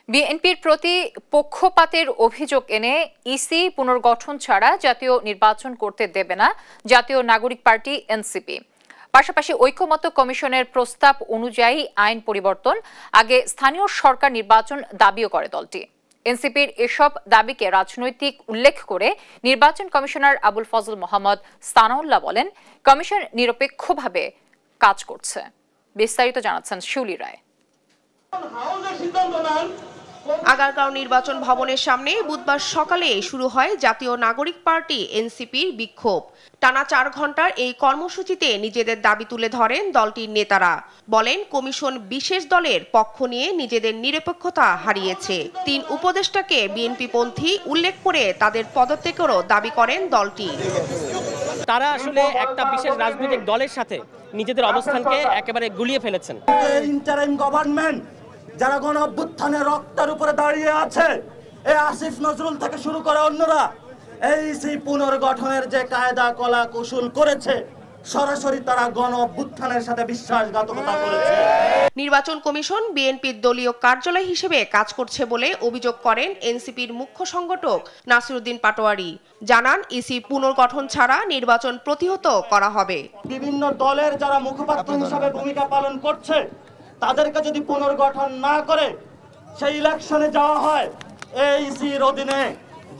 বিএনপির প্রতি পক্ষপাতের অভিযোগ এনে ইসি পুনর্গঠন ছাড়া জাতীয় নির্বাচন করতে দেবে না জাতীয় নাগরিক পার্টি এনসিপি। পাশাপাশি ঐকমত্য কমিশনের প্রস্তাব অনুযায়ী আইন পরিবর্তন, আগে স্থানীয় সরকার নির্বাচন দাবিও করে দলটি। এনসিপির এসব দাবিকে রাজনৈতিক উল্লেখ করে নির্বাচন কমিশনার আবুল ফজল মোহাম্মদ সানাউল্লাহ বলেন, কমিশন নিরপেক্ষভাবে কাজ করছে। বিস্তারিত জানাচ্ছেন শিউলি রায়। আগারগাঁও নির্বাচন ভবনের সামনে বুধবার সকালে শুরু হয় জাতীয় নাগরিক পার্টি এনসিপির বিক্ষোভ। টানা 4 ঘন্টার এই কর্মসূচিতে নিজেদের দাবি তুলে ধরেন দলটির নেতারা। বলেন, কমিশন বিশেষ দলের পক্ষ নিয়ে নিজেদের নিরপেক্ষতা হারিয়েছে। 3 উপদেষ্টাকে বিএনপিপন্থী উল্লেখ করে তাদের পদত্যাগেরও দাবি করেন দলটি। তারা আসলে একটা বিশেষ রাজনৈতিক দলের সাথে নিজেদের অবস্থানকে একেবারে গুলিয়ে ফেলেছেন। ইন্টারিম গভর্নমেন্ট যারা গণ অভ্যুত্থানের রক্তের উপরে দাঁড়িয়ে আছে, এই আসিফ নজরুল থেকে শুরু করে অন্যরা এই পুনর্গঠনের যে কায়দা কলা কৌশল করেছে, সরাসরি তারা গণ অভ্যুত্থানের সাথে বিশ্বাসঘাতকতা করেছে। নির্বাচন কমিশন বিএনপির দলীয় কার্যালয় হিসেবে কাজ করছে বলে অভিযোগ করেন এনসিপির মুখ্য সংগঠক নাসিরউদ্দিন পাটোয়ারি। জানান, ইসি পুনর্গঠন ছাড়া নির্বাচন প্রতিহত করা হবে। বিভিন্ন দলের যারা মুখপাত্র হিসেবে ভূমিকা পালন করছে, তাদেরকে যদি পুনর্গঠন না করে সেই ইলেকশনে যাওয়া হয়, এই ইসির অধীনে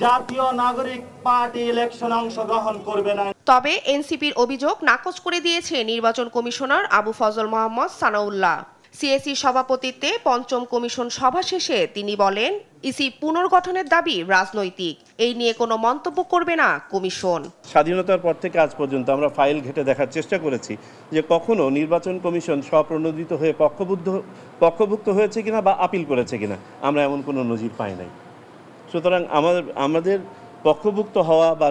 জাতীয় নাগরিক পার্টি ইলেকশনে অংশগ্রহণ করবে না। তবে এনসিপির অভিযোগ নাকচ করে দিয়েছে নির্বাচন কমিশনার আবু ফজল মোহাম্মদ সানাউল্লাহ। সিএসি সভাপতিত্বে 5ম কমিশন সভা শেষে তিনি বলেন, ইসি পুনর্গঠনের দাবি রাজনৈতিক, এই নিয়ে কোনো মন্তব্য করবে না কমিশন। স্বাধীনতার পর থেকে আজ পর্যন্ত আমরা ফাইল ঘেটে দেখার চেষ্টা করেছি যে কখনো নির্বাচন কমিশন স্বপ্রণোদিত হয়ে পক্ষভুক্ত হয়েছে কিনা বা আপিল করেছে কিনা, আমরা এমন কোনো নজির পাই নাই। সুতরাং আমাদের পক্ষভুক্ত হওয়া বা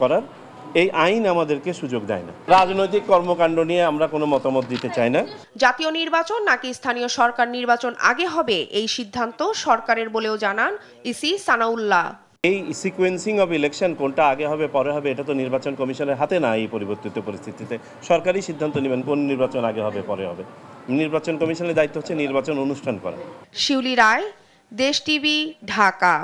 করার এই আইন আমাদেরকে সুযোগ দেয় না। রাজনৈতিক কর্মকাণ্ড নিয়ে আমরা কোনো মতামত দিতে চাই না। জাতীয় নির্বাচন নাকি স্থানীয় সরকার নির্বাচন আগে হবে, এই সিদ্ধান্ত সরকারের বলেও জানান ইসি সানাউল্লাহ। এই সিকোয়েন্সিং অফ ইলেকশন কোনটা আগে হবে পরে হবে, এটা তো নির্বাচন কমিশনের হাতে না। এই পরিবর্তিত পরিস্থিতিতে সরকারই সিদ্ধান্ত নেবেন কোন নির্বাচন আগে হবে পরে হবে। নির্বাচন কমিশনের দায়িত্ব হচ্ছে নির্বাচন অনুষ্ঠান করা। শিউলি রায়, দেশ টিভি, ঢাকা।